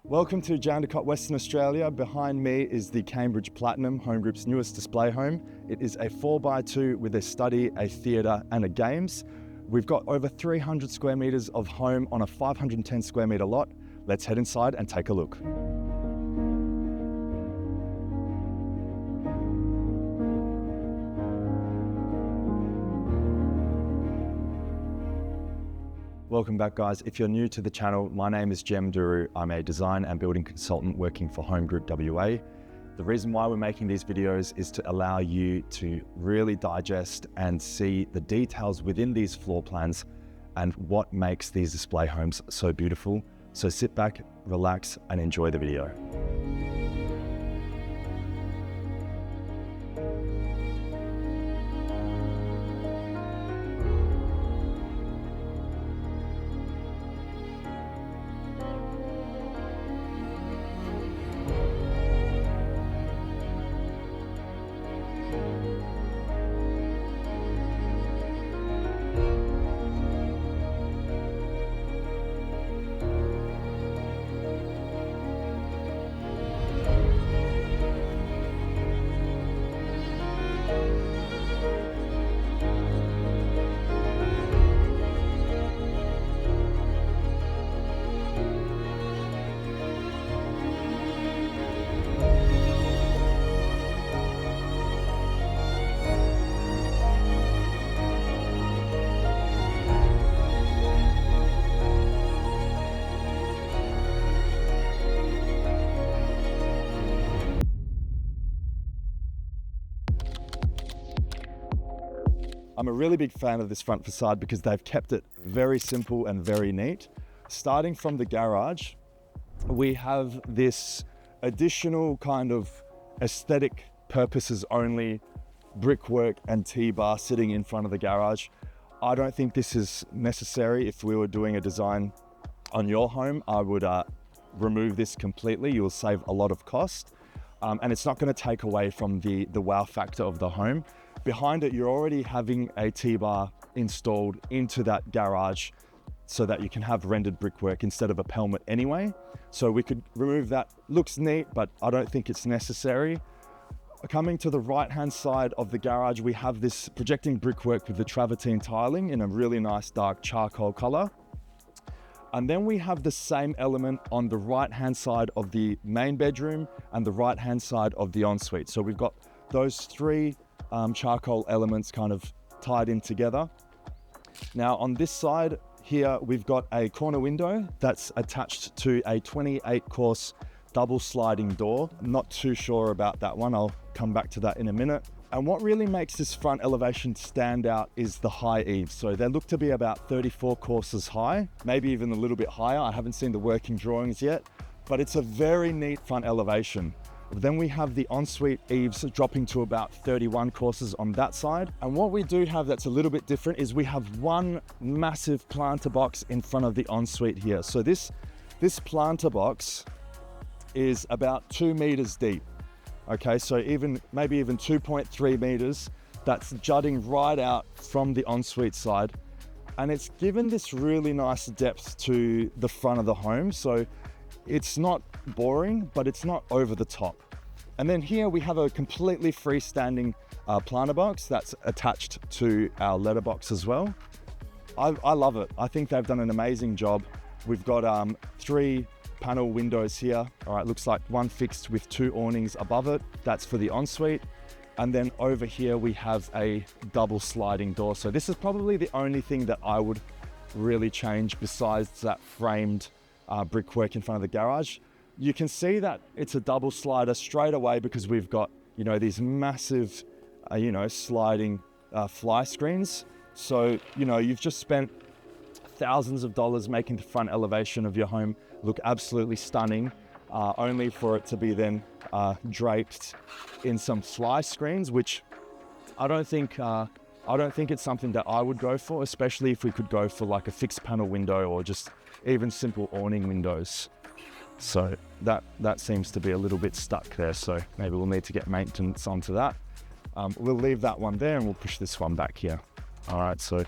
Welcome to Jandakot, Western Australia. Behind me is the Cambridge Platinum, Home Group's newest display home. It is a 4x2 with a study, a theatre and a games. We've got over 300 square metres of home on a 510 square metre lot. Let's head inside and take a look. Welcome back, guys. If you're new to the channel, my name is Duru. I'm a design and building consultant working for Home Group WA. The reason why we're making these videos is to allow you to really digest and see the details within these floor plans and what makes these display homes so beautiful. So sit back, relax, and enjoy the video. I'm a really big fan of this front facade because they've kept it very simple and very neat. Starting from the garage, we have this additional kind of aesthetic purposes only brickwork and T-bar sitting in front of the garage. I don't think this is necessary. If we were doing a design on your home, I would remove this completely. You'll save a lot of cost. And it's not going to take away from the wow factor of the home. Behind it, you're already having a T-bar installed into that garage so that you can have rendered brickwork instead of a pelmet anyway. So we could remove that. Looks neat, but I don't think it's necessary. Coming to the right-hand side of the garage, we have this projecting brickwork with the travertine tiling in a really nice dark charcoal color. And then we have the same element on the right-hand side of the main bedroom and the right-hand side of the ensuite. So we've got those three charcoal elements kind of tied in together. Now on this side here, we've got a corner window that's attached to a 28 course double sliding door. I'm not too sure about that one. I'll come back to that in a minute. And what really makes this front elevation stand out is the high eaves. So they look to be about 34 courses high, maybe even a little bit higher. I haven't seen the working drawings yet, but it's a very neat front elevation. Then we have the ensuite eaves dropping to about 31 courses on that side. And what we do have that's a little bit different is we have one massive planter box in front of the ensuite here. So this planter box is about 2 meters deep. Okay, so maybe even 2.3 meters. That's jutting right out from the ensuite side. And it's given this really nice depth to the front of the home. So it's not boring, but it's not over the top. And then here we have a completely freestanding planter box that's attached to our letterbox as well. I love it. I think they've done an amazing job. We've got 3 panel windows here. All right, looks like one fixed with 2 awnings above it. That's for the ensuite. And then over here we have a double sliding door. So this is probably the only thing that I would really change besides that framed brickwork in front of the garage. You can see that it's a double slider straight away because we've got, these massive, sliding fly screens. So, you've just spent thousands of dollars making the front elevation of your home look absolutely stunning, only for it to be then draped in some fly screens, which I don't think it's something that I would go for, especially if we could go for like a fixed panel window or just even simple awning windows. So that seems to be a little bit stuck there. So maybe we'll need to get maintenance onto that. We'll leave that one there and we'll push this one back here. All right, so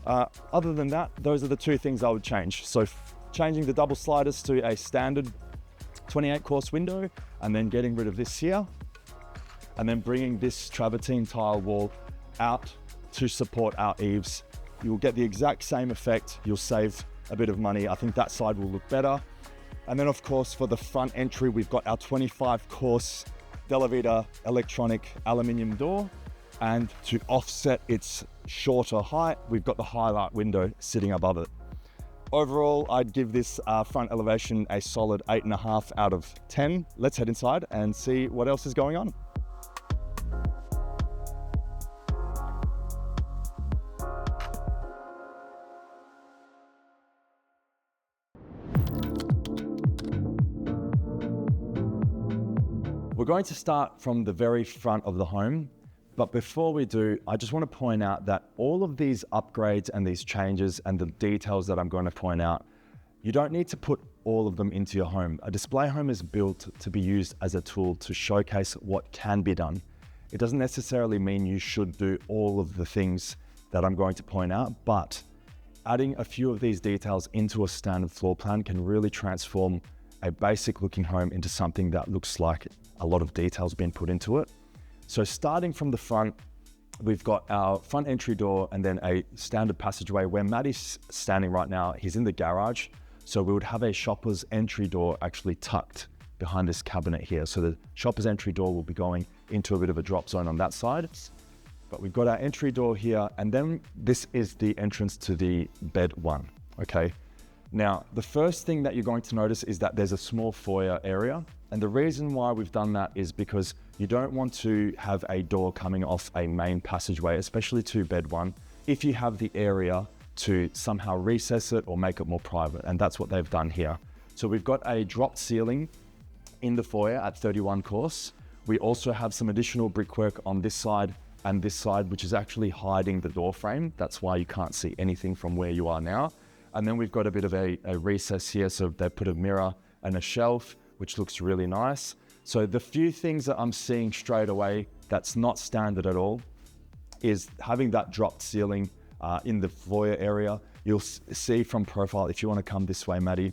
other than that, those are the 2 things I would change. So changing the double sliders to a standard 28 course window, and then getting rid of this here, and then bringing this travertine tile wall out to support our eaves. You will get the exact same effect. You'll save a bit of money. I think that side will look better. And then of course, for the front entry, we've got our 25 course Della Vita electronic aluminium door. And to offset its shorter height, we've got the highlight window sitting above it. Overall, I'd give this front elevation a solid 8.5 out of 10. Let's head inside and see what else is going on. We're going to start from the very front of the home, but before we do, I just want to point out that all of these upgrades and these changes and the details that I'm going to point out, you don't need to put all of them into your home. A display home is built to be used as a tool to showcase what can be done. It doesn't necessarily mean you should do all of the things that I'm going to point out, but adding a few of these details into a standard floor plan can really transform a basic looking home into something that looks like a lot of details being put into it. So starting from the front, we've got our front entry door and then a standard passageway. Where Maddie's standing right now, he's in the garage. So we would have a shopper's entry door actually tucked behind this cabinet here. So the shopper's entry door will be going into a bit of a drop zone on that side. But we've got our entry door here, and then this is the entrance to the bed one, okay? Now, the first thing that you're going to notice is that there's a small foyer area. And the reason why we've done that is because you don't want to have a door coming off a main passageway, especially to bed one, if you have the area to somehow recess it or make it more private. And that's what they've done here. So we've got a dropped ceiling in the foyer at 31 course. We also have some additional brickwork on this side and this side, which is actually hiding the door frame. That's why you can't see anything from where you are now. And then we've got a bit of a recess here. So they put a mirror and a shelf, which looks really nice. So the few things that I'm seeing straight away that's not standard at all is having that dropped ceiling in the foyer area. You'll see from profile, if you want to come this way, Maddie,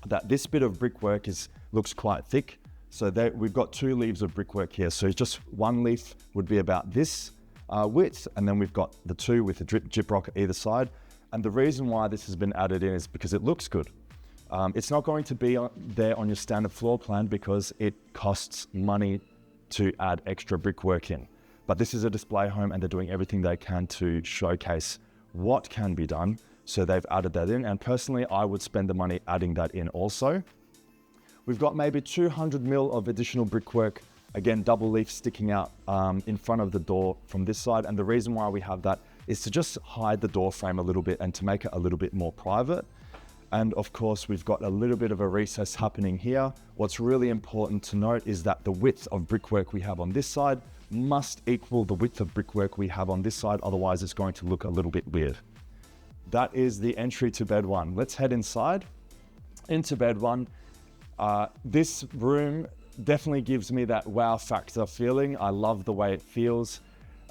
that this bit of brickwork looks quite thick. So we've got 2 leaves of brickwork here. So just one leaf would be about this width, and then we've got the 2 with the drip rock either side. And the reason why this has been added in is because it looks good. It's not going to be there on your standard floor plan because it costs money to add extra brickwork in. But this is a display home and they're doing everything they can to showcase what can be done. So they've added that in, and personally, I would spend the money adding that in also. We've got maybe 200 mil of additional brickwork, again, double leaf sticking out in front of the door from this side. And the reason why we have that is to just hide the door frame a little bit and to make it a little bit more private. And of course, we've got a little bit of a recess happening here. What's really important to note is that the width of brickwork we have on this side must equal the width of brickwork we have on this side. Otherwise, it's going to look a little bit weird. That is the entry to bed one. Let's head inside into bed one. This room definitely gives me that wow factor feeling. I love the way it feels.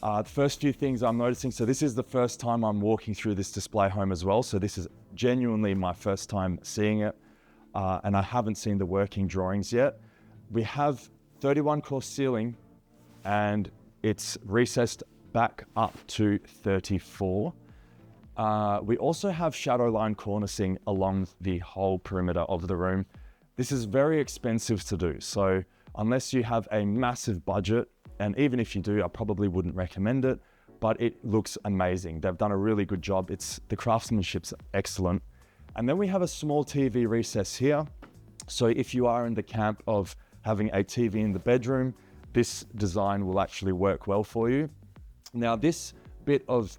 The first few things I'm noticing, so this is the first time I'm walking through this display home as well. So this is genuinely my first time seeing it, and I haven't seen the working drawings yet. We have 31 course ceiling and it's recessed back up to 34. We also have shadow line cornicing along the whole perimeter of the room. This is very expensive to do. So unless you have a massive budget, and even if you do, I probably wouldn't recommend it, but it looks amazing. They've done a really good job. The craftsmanship's excellent. And then we have a small TV recess here. So if you are in the camp of having a TV in the bedroom, this design will actually work well for you. Now this bit of,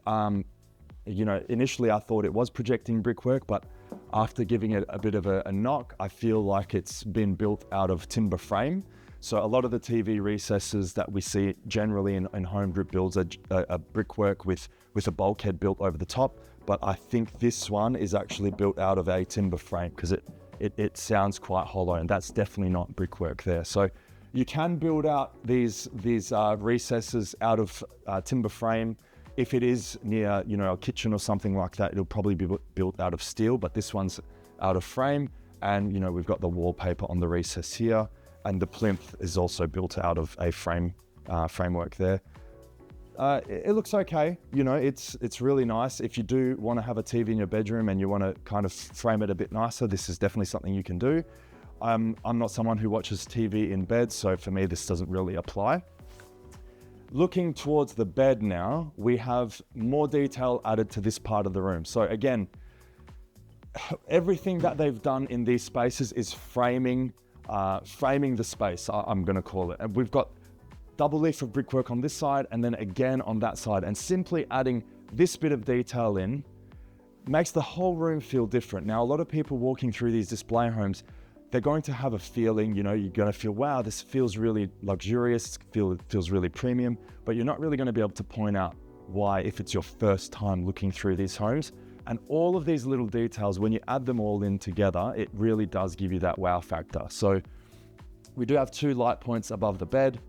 initially I thought it was projecting brickwork, but after giving it a bit of a knock, I feel like it's been built out of timber frame. So a lot of the TV recesses that we see generally in home group builds are brickwork with a bulkhead built over the top. But I think this one is actually built out of a timber frame because it sounds quite hollow, and that's definitely not brickwork there. So you can build out these recesses out of timber frame. If it is near, a kitchen or something like that, it'll probably be built out of steel, but this one's out of frame. And, you know, we've got the wallpaper on the recess here, and the plinth is also built out of a framework there. It looks okay. You know, it's really nice. If you do want to have a TV in your bedroom and you want to kind of frame it a bit nicer, this is definitely something you can do. I'm not someone who watches TV in bed, so for me, this doesn't really apply. Looking towards the bed now, we have more detail added to this part of the room. So again, everything that they've done in these spaces is framing the space, I'm going to call it. And we've got double leaf of brickwork on this side and then again on that side. And simply adding this bit of detail in makes the whole room feel different. Now, a lot of people walking through these display homes, they're going to have a feeling, you know, you're going to feel, wow, this feels really luxurious, feels really premium, but you're not really going to be able to point out why if it's your first time looking through these homes. And all of these little details, when you add them all in together, it really does give you that wow factor. So we do have 2 light points above the bed,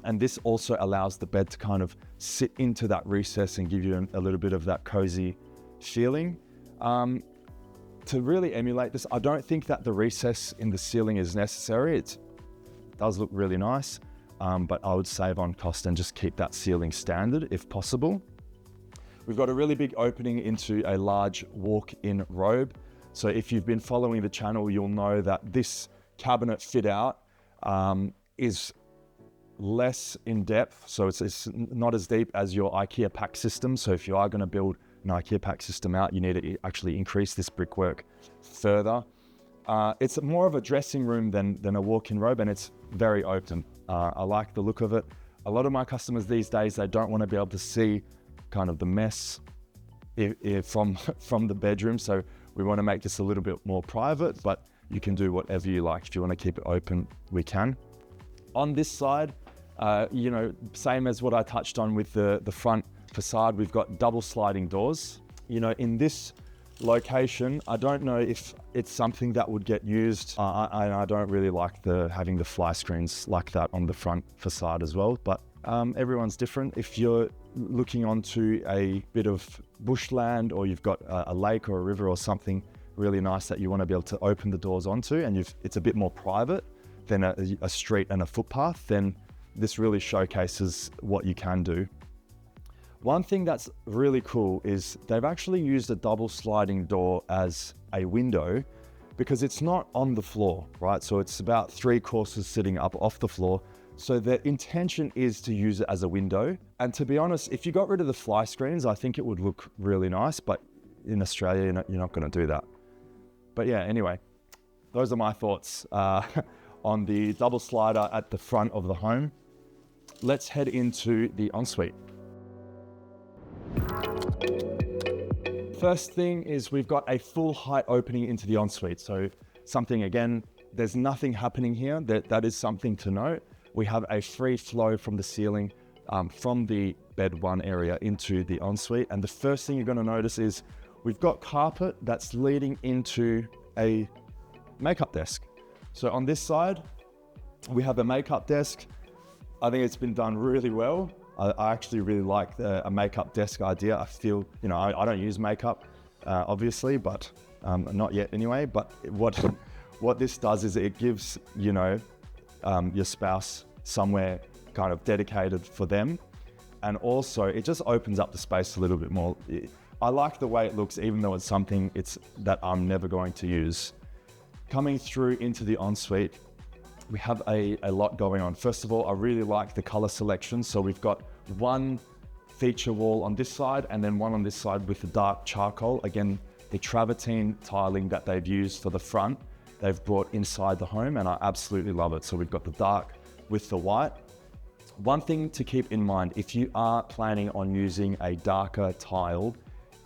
and this also allows the bed to kind of sit into that recess and give you a little bit of that cozy feeling. To really emulate this, I don't think that the recess in the ceiling is necessary. It does look really nice, but I would save on cost and just keep that ceiling standard if possible. We've got a really big opening into a large walk-in robe. So if you've been following the channel, you'll know that this cabinet fit out is less in depth. So it's not as deep as your IKEA pack system. So if you are going to build an IKEA pack system out, you need to actually increase this brickwork further. It's more of a dressing room than a walk-in robe, and it's very open. I like the look of it. A lot of my customers these days, they don't want to be able to see kind of the mess from the bedroom. So we want to make this a little bit more private, but you can do whatever you like. If you want to keep it open, we can. On this side, you know, same as what I touched on with the front facade, we've got double sliding doors. You know, in this location, I don't know if it's something that would get used. I don't really like having the fly screens like that on the front facade as well, but everyone's different. If you're looking onto a bit of bushland, or you've got a lake or a river or something really nice that you want to be able to open the doors onto, and it's a bit more private than a street and a footpath, then this really showcases what you can do. One thing that's really cool is they've actually used a double sliding door as a window, because it's not on the floor, right? So it's about 3 courses sitting up off the floor. So the intention is to use it as a window. And to be honest, if you got rid of the fly screens, I think it would look really nice, but in Australia, you're not going to do that. But yeah, anyway, those are my thoughts on the double slider at the front of the home. Let's head into the ensuite. First thing is we've got a full height opening into the ensuite. So something, again, there's nothing happening here. That is something to note. We have a free flow from the ceiling from the bed 1 area into the ensuite. And the first thing you're going to notice is we've got carpet that's leading into a makeup desk. So on this side, we have a makeup desk. I think it's been done really well. I actually really like a makeup desk idea. I feel, you know, I don't use makeup, obviously, but not yet anyway. But what this does is it gives, you know, your spouse somewhere kind of dedicated for them. And also it just opens up the space a little bit more. I like the way it looks, even though it's something that I'm never going to use. Coming through into the ensuite, we have a lot going on. First of all, I really like the color selection. So we've got one feature wall on this side and then one on this side with the dark charcoal. Again, the travertine tiling that they've used for the front, they've brought inside the home, and I absolutely love it. So we've got the dark with the white. One thing to keep in mind, if you are planning on using a darker tile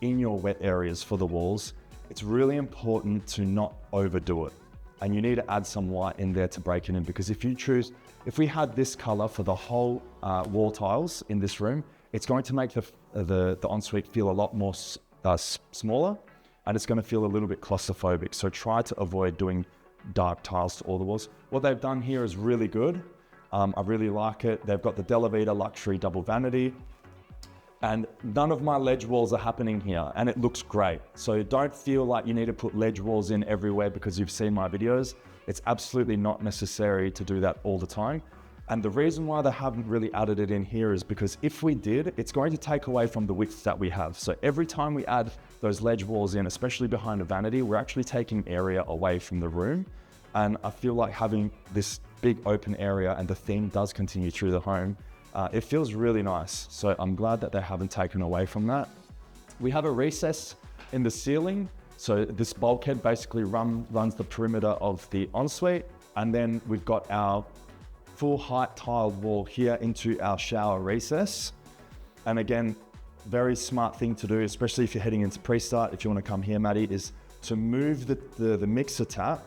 in your wet areas for the walls, it's really important to not overdo it. And you need to add some white in there to break it in, because if we had this color for the whole wall tiles in this room, it's going to make the ensuite feel a lot more smaller, and it's going to feel a little bit claustrophobic. So try to avoid doing dark tiles to all the walls. What they've done here is really good. I really like it. They've got the Della Vita luxury double vanity. And none of my ledge walls are happening here, and it looks great. So don't feel like you need to put ledge walls in everywhere because you've seen my videos. It's absolutely not necessary to do that all the time. And the reason why they haven't really added it in here is because if we did, it's going to take away from the width that we have. So every time we add those ledge walls in, especially behind a vanity, we're actually taking area away from the room. And I feel like having this big open area, and the theme does continue through the home, it feels really nice. So I'm glad that they haven't taken away from that. We have a recess in the ceiling. So this bulkhead basically runs the perimeter of the ensuite. And then we've got our full height tiled wall here into our shower recess. And again, very smart thing to do, especially if you're heading into pre-start, if you want to come here, Maddie, is to move the mixer tap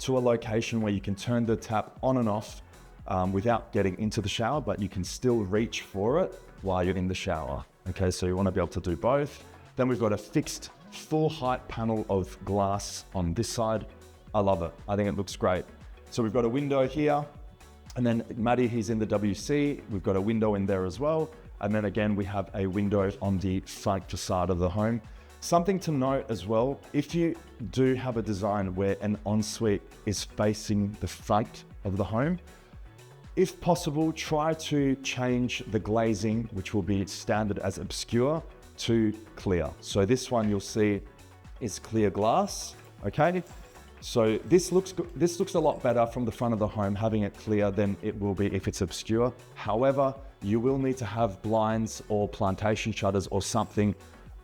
to a location where you can turn the tap on and off without getting into the shower, but you can still reach for it while you're in the shower. Okay, so you want to be able to do both. Then we've got a fixed full height panel of glass on this side. I love it. I think it looks great. So we've got a window here, and then Maddie, he's in the WC. We've got a window in there as well. And then again, we have a window on the front facade of the home. Something to note as well, if you do have a design where an ensuite is facing the front of the home, if possible, try to change the glazing, which will be standard as obscure, to clear. So this one you'll see is clear glass, okay? So this looks a lot better from the front of the home, having it clear than it will be if it's obscure. However, you will need to have blinds or plantation shutters or something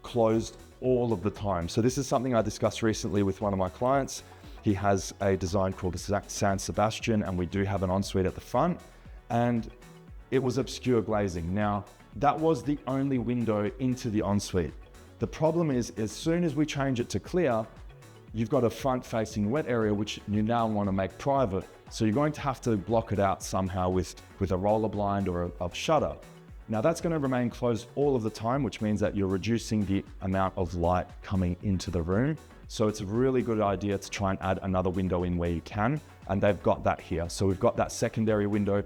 closed all of the time. So this is something I discussed recently with one of my clients. He has a design called the San Sebastian, and we do have an ensuite at the front, and it was obscure glazing. Now, that was the only window into the ensuite. The problem is, as soon as we change it to clear, you've got a front-facing wet area, which you now want to make private. So you're going to have to block it out somehow with a roller blind or a shutter. Now that's going to remain closed all of the time, which means that you're reducing the amount of light coming into the room. So it's a really good idea to try and add another window in where you can. And they've got that here. So we've got that secondary window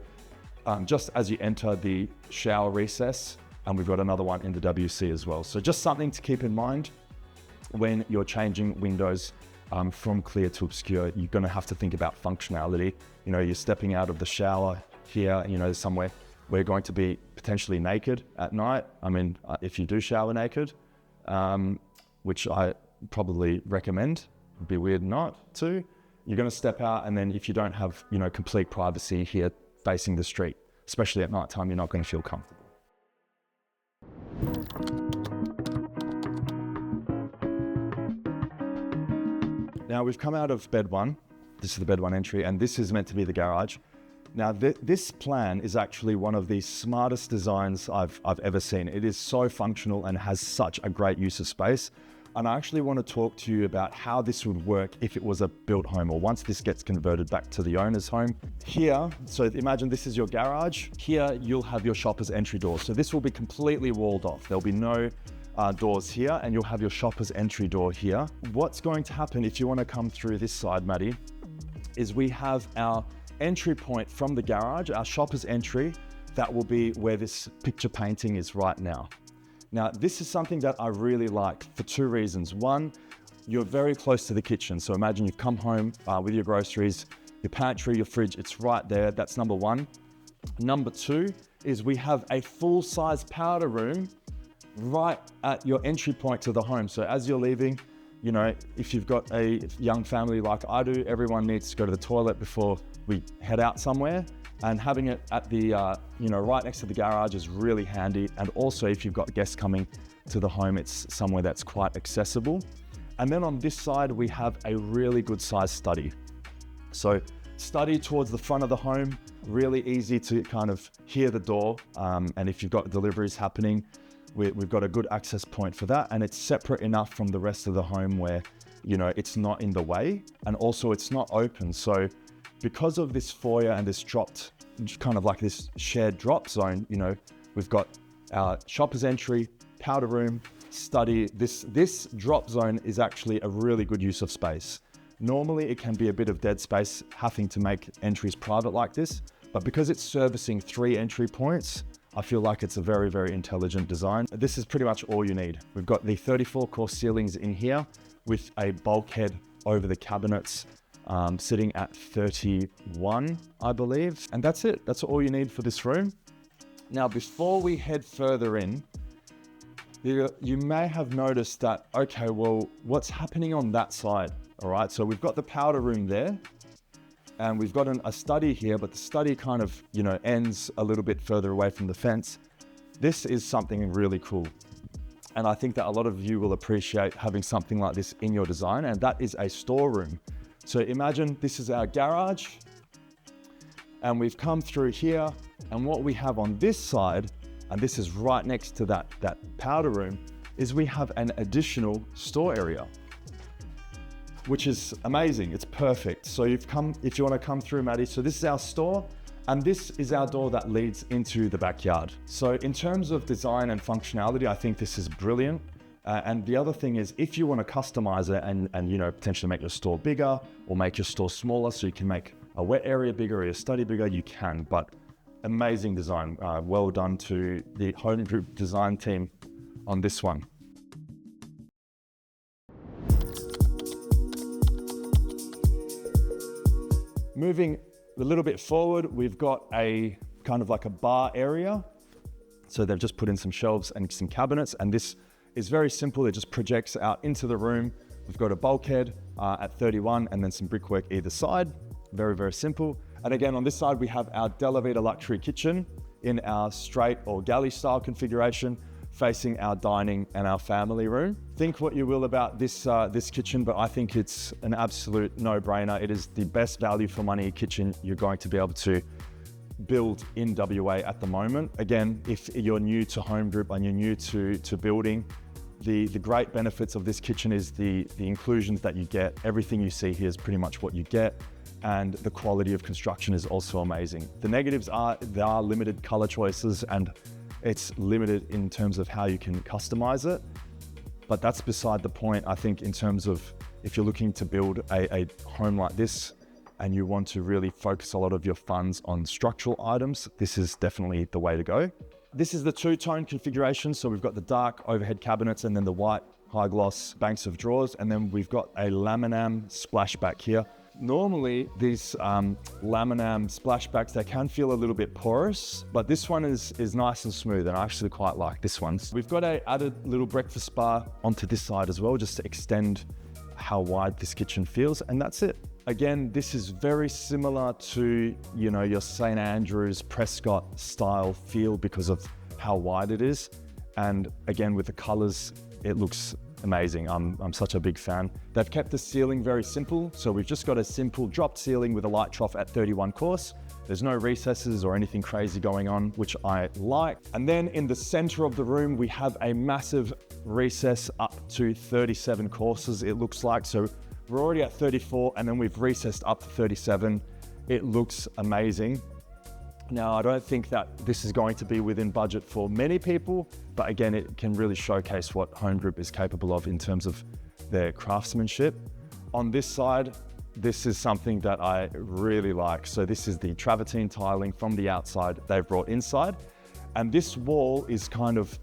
just as you enter the shower recess. And we've got another one in the WC as well. So just something to keep in mind when you're changing windows from clear to obscure. You're going to have to think about functionality. You know, you're stepping out of the shower here, you know, somewhere we're going to be potentially naked at night. I mean, if you do shower naked, which I probably recommend, it'd be weird not to, you're going to step out, and then if you don't have, you know, complete privacy here facing the street, especially at night time, you're not going to feel comfortable. Now we've come out of bed one. This is the bed one entry, and this is meant to be the garage. Now this plan is actually one of the smartest designs I've ever seen. It is so functional and has such a great use of space. And I actually want to talk to you about how this would work if it was a built home, or once this gets converted back to the owner's home. Here, so imagine this is your garage. Here you'll have your shopper's entry door. So this will be completely walled off. There'll be no doors here, and you'll have your shopper's entry door here. What's going to happen if you want to come through this side, Maddie, is we have our entry point from the garage, our shopper's entry. That will be where this picture painting is right now. Now, this is something that I really like for two reasons. One, you're very close to the kitchen. So imagine you've come home with your groceries, your pantry, your fridge, it's right there. That's number one. Number two is we have a full-size powder room right at your entry point to the home. So as you're leaving, you know, if you've got a young family like I do, everyone needs to go to the toilet before we head out somewhere. And having it at the, right next to the garage is really handy. And also if you've got guests coming to the home, it's somewhere that's quite accessible. And then on this side, we have a really good sized study. So study towards the front of the home, really easy to kind of hear the door. And if you've got deliveries happening, we've got a good access point for that. And it's separate enough from the rest of the home where, you know, it's not in the way. And also it's not open. So because of this foyer and this dropped, kind of like this shared drop zone, you know, we've got our shopper's entry, powder room, study. This drop zone is actually a really good use of space. Normally it can be a bit of dead space having to make entries private like this, but because it's servicing 3 entry points, I feel like it's a very, very intelligent design. This is pretty much all you need. We've got the 34-course ceilings in here with a bulkhead over the cabinets, sitting at 31, I believe. And that's it. That's all you need for this room. Now, before we head further in, you may have noticed that, okay, well, what's happening on that side? All right, so we've got the powder room there, and we've got a study here, but the study kind of, ends a little bit further away from the fence. This is something really cool. And I think that a lot of you will appreciate having something like this in your design, and that is a storeroom. So imagine this is our garage, and we've come through here, and what we have on this side, and this is right next to that powder room, is we have an additional store area, which is amazing. It's perfect. So if you want to come through, Maddie, so this is our store, and this is our door that leads into the backyard. So in terms of design and functionality, I think this is brilliant. And the other thing is, if you want to customize it and potentially make your store bigger or make your store smaller, so you can make a wet area bigger or your study bigger, you can. But amazing design. Well done to the Home Group design team on this one. Moving a little bit forward, we've got a kind of like a bar area. So they've just put in some shelves and some cabinets, and this is very simple. It just projects out into the room. We've got a bulkhead at 31 and then some brickwork either side. Very, very simple. And again, on this side, we have our Delavita luxury kitchen in our straight or galley style configuration, facing our dining and our family room. Think what you will about this kitchen, but I think it's an absolute no-brainer. It is the best value for money kitchen you're going to be able to build in WA at the moment. Again, if you're new to Home Group and you're new to building, the great benefits of this kitchen is the inclusions that you get. Everything you see here is pretty much what you get, and the quality of construction is also amazing. The negatives are there are limited color choices, and it's limited in terms of how you can customize it, but that's beside the point. I think in terms of if you're looking to build a home like this and you want to really focus a lot of your funds on structural items, this is definitely the way to go. This is the two-tone configuration. So we've got the dark overhead cabinets and then the white high gloss banks of drawers. And then we've got a laminam splashback here. Normally these laminam splashbacks, they can feel a little bit porous, but this one is nice and smooth, and I actually quite like this one. We've got a added little breakfast bar onto this side as well, just to extend how wide this kitchen feels, and that's it. Again, this is very similar to, your St. Andrews Prescott style feel because of how wide it is. And again, with the colors, it looks amazing. I'm such a big fan. They've kept the ceiling very simple. So we've just got a simple dropped ceiling with a light trough at 31 course. There's no recesses or anything crazy going on, which I like. And then in the center of the room, we have a massive recess up to 37 courses, it looks like. So we're already at 34 and then we've recessed up to 37. It looks amazing. Now, I don't think that this is going to be within budget for many people, but again, it can really showcase what Home Group is capable of in terms of their craftsmanship. On this side, this is something that I really like. So this is the travertine tiling from the outside they've brought inside. And this wall is kind of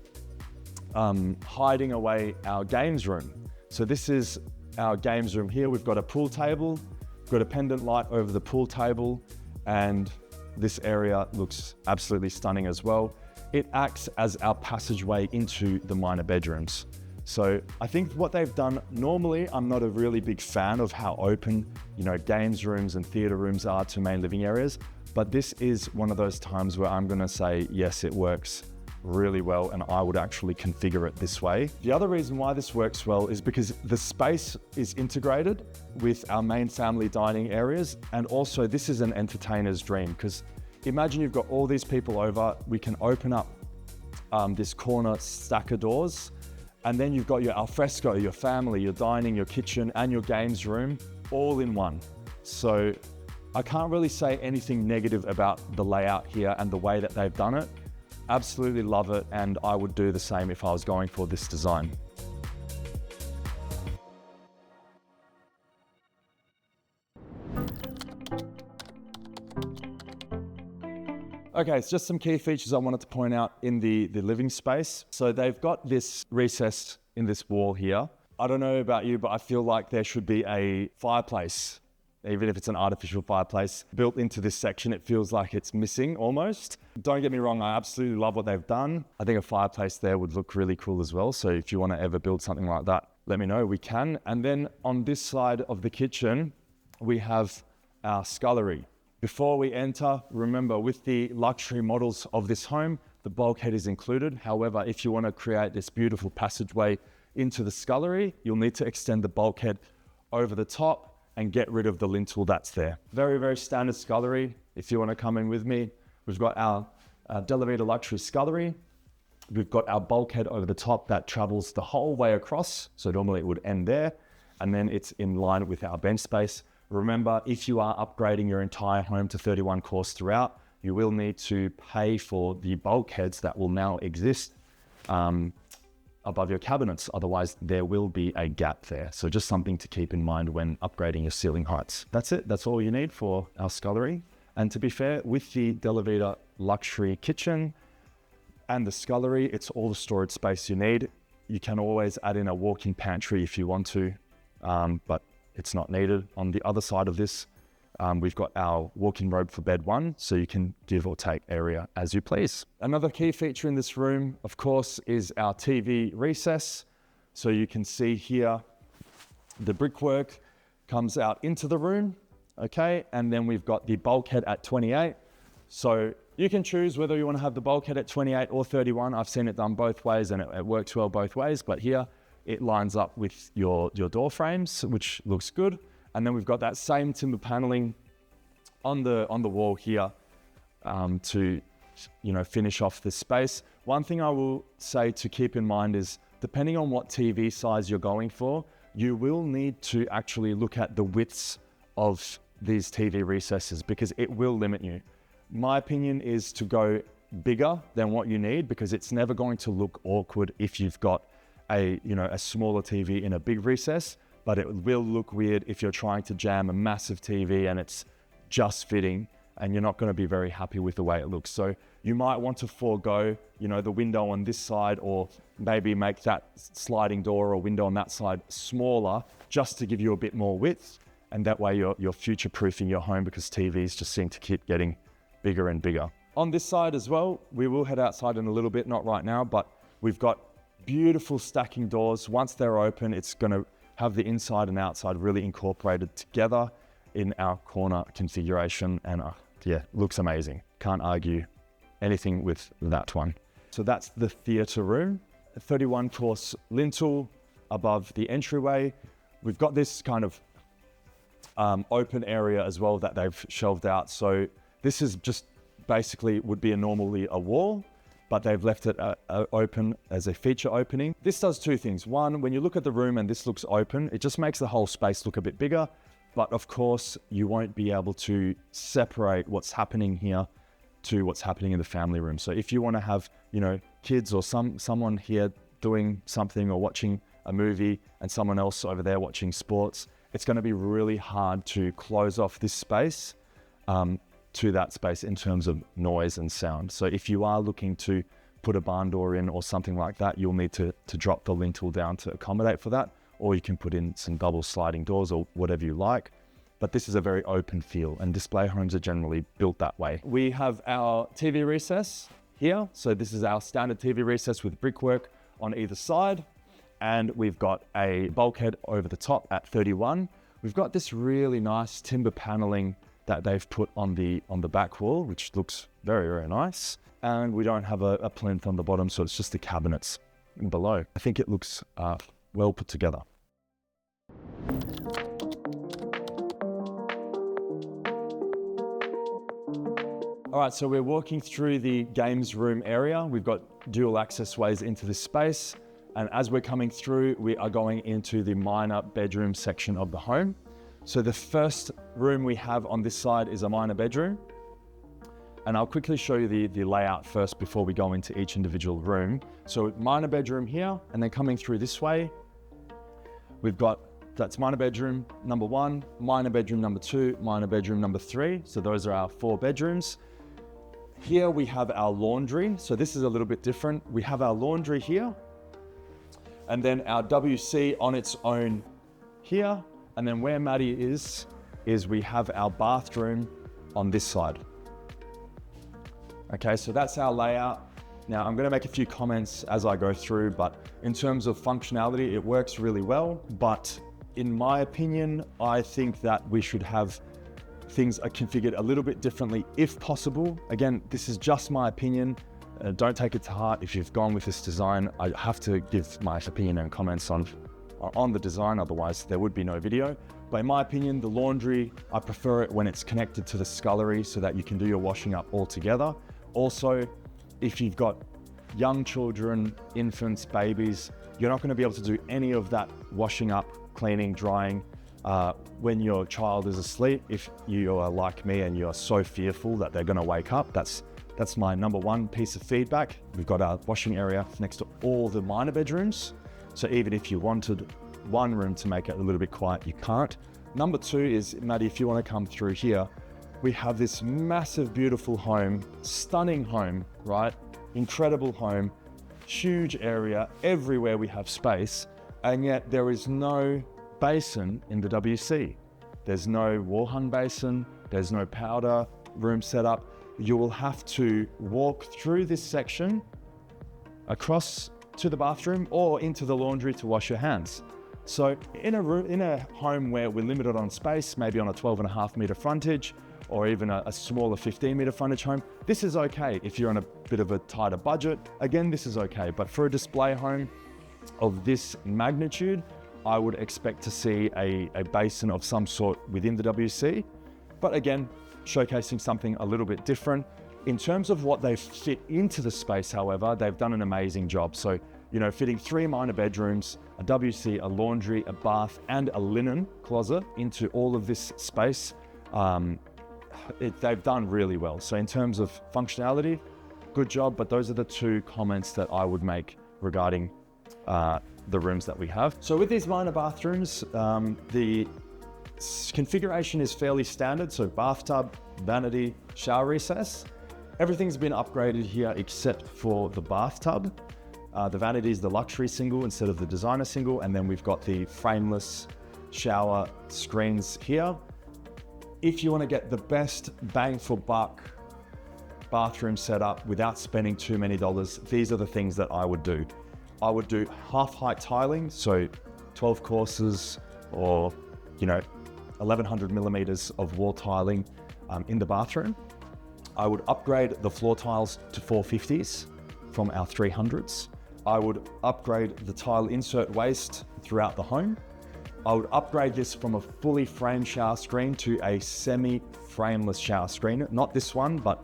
hiding away our games room. So this is our games room here. We've got a pool table, we've got a pendant light over the pool table, and this area looks absolutely stunning as well. It acts as our passageway into the minor bedrooms. So I think what they've done, normally I'm not a really big fan of how open, games rooms and theater rooms are to main living areas, but this is one of those times where I'm gonna say, yes, it works really well, and I would actually configure it this way. The other reason why this works well is because the space is integrated with our main family dining areas, and also this is an entertainer's dream, because imagine you've got all these people over, we can open up this corner stack of doors, and then you've got your alfresco, your family, your dining, your kitchen, and your games room all in one. So I can't really say anything negative about the layout here and the way that they've done it. Absolutely love it, and I would do the same if I was going for this design. Okay, it's just some key features I wanted to point out in the living space. So they've got this recess in this wall here. I don't know about you, but I feel like there should be a fireplace, even if it's an artificial fireplace, built into this section. It feels like it's missing almost. Don't get me wrong, I absolutely love what they've done. I think a fireplace there would look really cool as well. So if you want to ever build something like that, let me know, we can. And then on this side of the kitchen, we have our scullery. Before we enter, remember with the luxury models of this home, the bulkhead is included. However, if you want to create this beautiful passageway into the scullery, you'll need to extend the bulkhead over the top and get rid of the lintel that's there. Very, very standard scullery. If you want to come in with me, we've got our Delavita luxury scullery. We've got our bulkhead over the top that travels the whole way across. So normally it would end there, and then it's in line with our bench space. Remember, if you are upgrading your entire home to 31 course throughout, you will need to pay for the bulkheads that will now exist above your cabinets. Otherwise, there will be a gap there. So just something to keep in mind when upgrading your ceiling heights. That's it. That's all you need for our scullery. And to be fair, with the Delavita luxury kitchen and the scullery, it's all the storage space you need. You can always add in a walk-in pantry if you want to, but it's not needed. On the other side of this, we've got our walk-in robe for bed 1, so you can give or take area as you please. Another key feature in this room, of course, is our TV recess. So you can see here, the brickwork comes out into the room, okay? And then we've got the bulkhead at 28. So you can choose whether you want to have the bulkhead at 28 or 31. I've seen it done both ways and it works well both ways, but here it lines up with your door frames, which looks good. And then we've got that same timber paneling on the wall here to finish off this space. One thing I will say to keep in mind is, depending on what TV size you're going for, you will need to actually look at the widths of these TV recesses because it will limit you. My opinion is to go bigger than what you need because it's never going to look awkward if you've got a smaller TV in a big recess, but it will look weird if you're trying to jam a massive TV and it's just fitting and you're not going to be very happy with the way it looks. So you might want to forego, the window on this side, or maybe make that sliding door or window on that side smaller just to give you a bit more width. And that way you're future-proofing your home because TVs just seem to keep getting bigger and bigger. On this side as well, we will head outside in a little bit, not right now, but we've got beautiful stacking doors. Once they're open, it's going to have the inside and outside really incorporated together in our corner configuration. And looks amazing. Can't argue anything with that one. So that's the theatre room. A 31 course lintel above the entryway. We've got this kind of open area as well that they've shelved out. So this is just basically would be normally a wall, but they've left it open as a feature opening. This does two things. One, when you look at the room and this looks open, it just makes the whole space look a bit bigger. But of course, you won't be able to separate what's happening here to what's happening in the family room. So if you want to have, kids or someone here doing something or watching a movie and someone else over there watching sports, it's going to be really hard to close off this space to that space in terms of noise and sound. So if you are looking to put a barn door in or something like that, you'll need to drop the lintel down to accommodate for that, or you can put in some double sliding doors or whatever you like. But this is a very open feel, and display homes are generally built that way. We have our TV recess here. So this is our standard TV recess with brickwork on either side. And we've got a bulkhead over the top at 31. We've got this really nice timber paneling that they've put on the back wall, which looks very, very nice. And we don't have a plinth on the bottom, so it's just the cabinets below. I think it looks well put together. All right, so we're walking through the games room area. We've got dual access ways into this space. And as we're coming through, we are going into the minor bedroom section of the home. So the first room we have on this side is a minor bedroom. And I'll quickly show you the layout first before we go into each individual room. So minor bedroom here, and then coming through this way, we've got, that's minor bedroom number 1, minor bedroom number 2, minor bedroom number 3. So those are our 4 bedrooms. Here we have our laundry. So this is a little bit different. We have our laundry here, and then our WC on its own here. And then where Maddie is we have our bathroom on this side. Okay, so that's our layout. Now I'm gonna make a few comments as I go through, but in terms of functionality, it works really well. But in my opinion, I think that we should have things are configured a little bit differently if possible. Again, this is just my opinion. Don't take it to heart if you've gone with this design. I have to give my opinion and comments on the design, otherwise there would be no video. But in my opinion, the laundry, I prefer it when it's connected to the scullery so that you can do your washing up all together. Also, if you've got young children, infants, babies, you're not going to be able to do any of that washing up, cleaning, drying when your child is asleep. If you are like me and you're so fearful that they're going to wake up, that's my number one piece of feedback. We've got our washing area next to all the minor bedrooms. So even if you wanted one room to make it a little bit quiet, you can't. Number two is, Maddie, if you want to come through here, we have this massive, beautiful home, stunning home, right? Incredible home, huge area, everywhere we have space, and yet there is no basin in the WC. There's no wall hung basin, there's no powder room set up. You will have to walk through this section across to the bathroom or into the laundry to wash your hands. So in a home where we're limited on space, maybe on a 12.5 meter frontage, or even a smaller 15 meter frontage home, this is okay. If you're on a bit of a tighter budget, again, this is okay. But for a display home of this magnitude, I would expect to see a basin of some sort within the WC. But again, showcasing something a little bit different. In terms of what they fit into the space, however, they've done an amazing job. So, you know, fitting 3 minor bedrooms, a WC, a laundry, a bath, and a linen closet into all of this space, they've done really well. So in terms of functionality, good job, but those are the 2 comments that I would make regarding the rooms that we have. So with these minor bathrooms, the configuration is fairly standard. So bathtub, vanity, shower recess. Everything's been upgraded here except for the bathtub. The vanity is the luxury single instead of the designer single. And then we've got the frameless shower screens here. If you want to get the best bang for buck bathroom setup without spending too many dollars, these are the things that I would do. I would do half height tiling, so 12 courses or, 1100 millimeters of wall tiling in the bathroom. I would upgrade the floor tiles to 450s from our 300s. I would upgrade the tile insert waste throughout the home. I would upgrade this from a fully framed shower screen to a semi-frameless shower screen. Not this one, but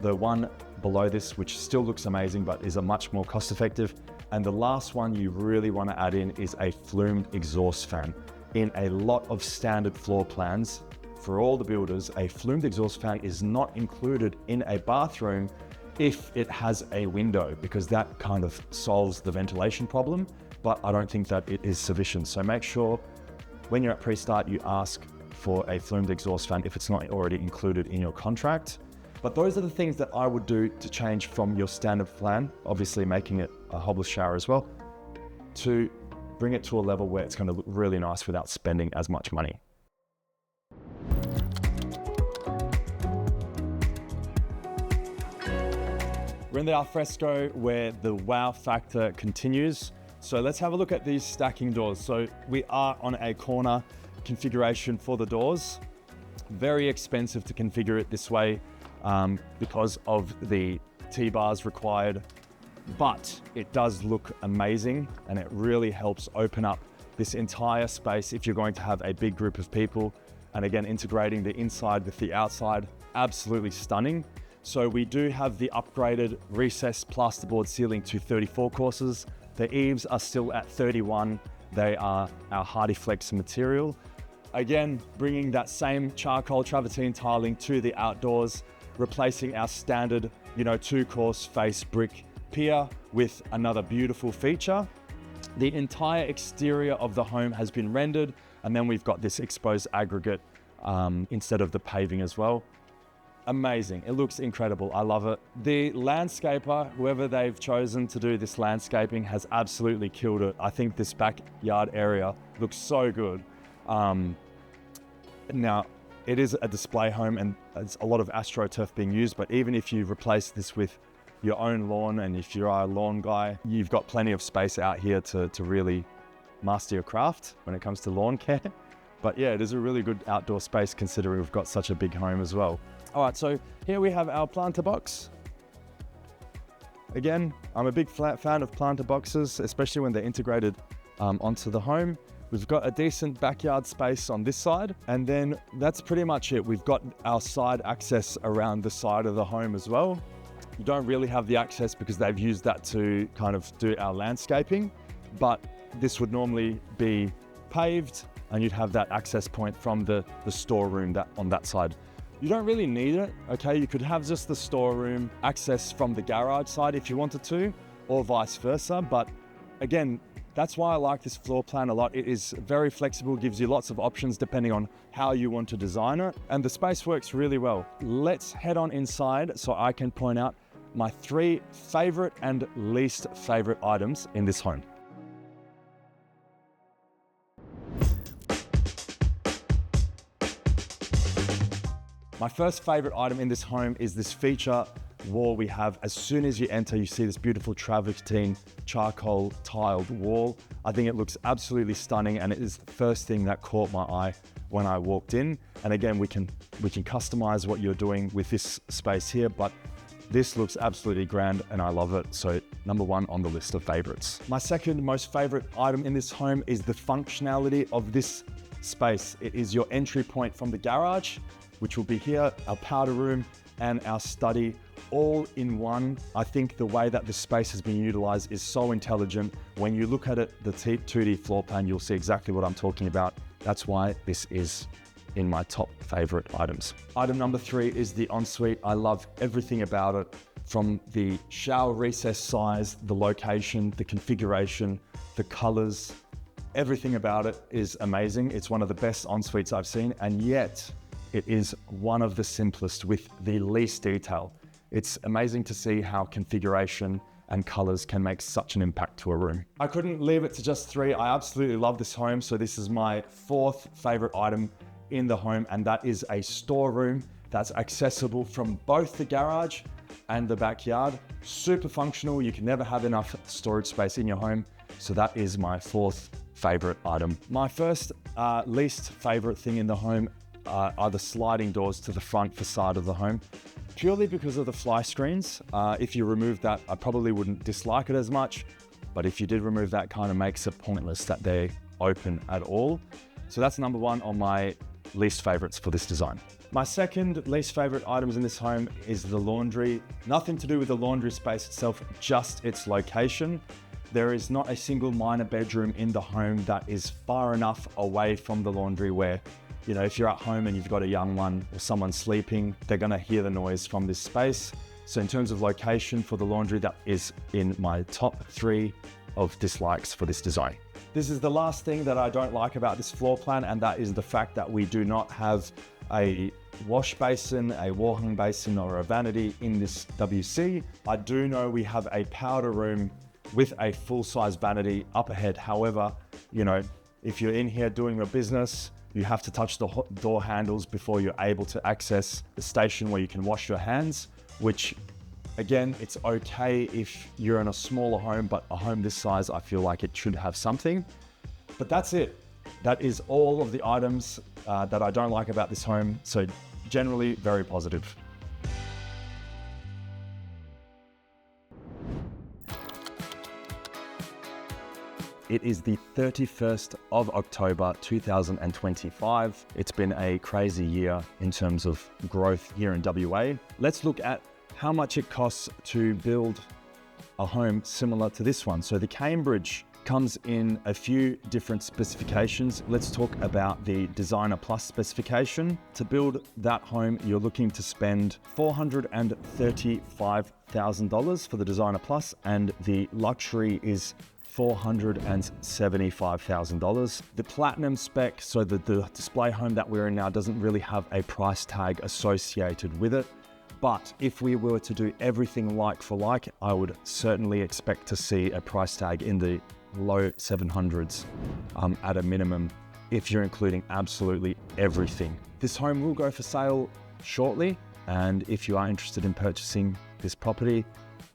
the one below this, which still looks amazing, but is a much more cost-effective. And the last one you really want to add in is a flumed exhaust fan. In a lot of standard floor plans, for all the builders, a flumed exhaust fan is not included in a bathroom if it has a window, because that kind of solves the ventilation problem, but I don't think that it is sufficient. So make sure when you're at pre-start, you ask for a flumed exhaust fan if it's not already included in your contract. But those are the things that I would do to change from your standard plan, obviously making it a hobless shower as well, to bring it to a level where it's going to look really nice without spending as much money. We're in the Alfresco where the wow factor continues. So let's have a look at these stacking doors. So we are on a corner configuration for the doors. Very expensive to configure it this way because of the T-bars required, but it does look amazing and it really helps open up this entire space if you're going to have a big group of people. And again, integrating the inside with the outside, absolutely stunning. So we do have the upgraded recessed plasterboard ceiling to 34 courses. The eaves are still at 31. They are our HardieFlex material. Again, bringing that same charcoal travertine tiling to the outdoors, replacing our standard, 2-course face brick pier with another beautiful feature. The entire exterior of the home has been rendered, and then we've got this exposed aggregate instead of the paving as well. amazing. It looks incredible. I love it. The landscaper, whoever they've chosen to do this landscaping, has absolutely killed it. I think this backyard area looks so good. Now, it is a display home and there's a lot of AstroTurf being used, but even if you replace this with your own lawn, and if you are a lawn guy, you've got plenty of space out here to really master your craft when it comes to lawn care. But yeah, it is a really good outdoor space considering we've got such a big home as well. All right, so here we have our planter box. Again, I'm a big fan of planter boxes, especially when they're integrated onto the home. We've got a decent backyard space on this side, and then that's pretty much it. We've got our side access around the side of the home as well. You don't really have the access because they've used that to kind of do our landscaping, but this would normally be paved and you'd have that access point from the storeroom on that side. You don't really need it, okay? You could have just the storeroom access from the garage side if you wanted to, or vice versa. But again, that's why I like this floor plan a lot. It is very flexible, gives you lots of options depending on how you want to design it. And the space works really well. Let's head on inside so I can point out my 3 favorite and least favorite items in this home. My first favorite item in this home is this feature wall we have. As soon as you enter, you see this beautiful travertine charcoal tiled wall. I think it looks absolutely stunning, and it is the first thing that caught my eye when I walked in. And again, we can customize what you're doing with this space here, but this looks absolutely grand and I love it. So number 1 on the list of favorites. My second most favorite item in this home is the functionality of this space. It is your entry point from the garage, which will be here, our powder room and our study all in one. I think the way that this space has been utilized is so intelligent. When you look at it, the 2D floor plan, you'll see exactly what I'm talking about. That's why this is in my top favorite items. Item number 3 is the ensuite. I love everything about it, from the shower recess size, the location, the configuration, the colors. Everything about it is amazing. It's one of the best ensuites I've seen, and yet it is one of the simplest with the least detail. It's amazing to see how configuration and colors can make such an impact to a room. I couldn't leave it to just 3. I absolutely love this home. So this is my 4th favorite item in the home, and that is a storeroom that's accessible from both the garage and the backyard. Super functional. You can never have enough storage space in your home. So that is my 4th favorite item. My first least favorite thing in the home are the sliding doors to the front facade of the home, purely because of the fly screens. If you remove that, I probably wouldn't dislike it as much, but if you did remove that, kind of makes it pointless that they open at all. So that's number 1 on my least favorites for this design. My second least favorite items in this home is the laundry. Nothing to do with the laundry space itself, just its location. There is not a single minor bedroom in the home that is far enough away from the laundry where, you know, if you're at home and you've got a young one or someone sleeping, they're gonna hear the noise from this space. So in terms of location for the laundry, that is in my top 3 of dislikes for this design. This is the last thing that I don't like about this floor plan, and that is the fact that we do not have a wash basin, a wall hung basin, or a vanity in this WC. I do know we have a powder room with a full-size vanity up ahead. However, you know, if you're in here doing your business, you have to touch the door handles before you're able to access the station where you can wash your hands, which again, it's okay if you're in a smaller home, but a home this size, I feel like it should have something. But that's it. That is all of the items that I don't like about this home. So generally very positive. It is the 31st of October, 2025. It's been a crazy year in terms of growth here in WA. Let's look at how much it costs to build a home similar to this one. So the Cambridge comes in a few different specifications. Let's talk about the Designer Plus specification. To build that home, you're looking to spend $435,000 for the Designer Plus, and the luxury is $475,000. The Platinum spec, so the display home that we're in now, doesn't really have a price tag associated with it. But if we were to do everything like for like, I would certainly expect to see a price tag in the low 700s at a minimum, if you're including absolutely everything. This home will go for sale shortly, and if you are interested in purchasing this property,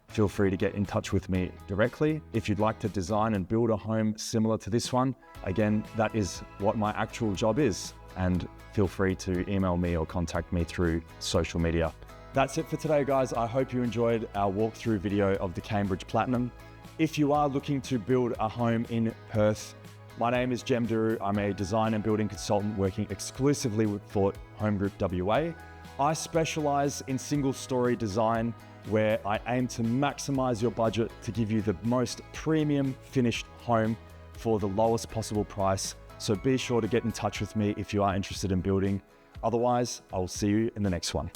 feel free to get in touch with me directly. If you'd like to design and build a home similar to this one, again, that is what my actual job is, and feel free to email me or contact me through social media. That's it for today, guys. I hope you enjoyed our walkthrough video of the Cambridge Platinum. If you are looking to build a home in Perth, my name is Duru. I'm a design and building consultant working exclusively for Home Group WA. I specialize in single-story design, where I aim to maximize your budget to give you the most premium finished home for the lowest possible price. So be sure to get in touch with me if you are interested in building. Otherwise, I will see you in the next one.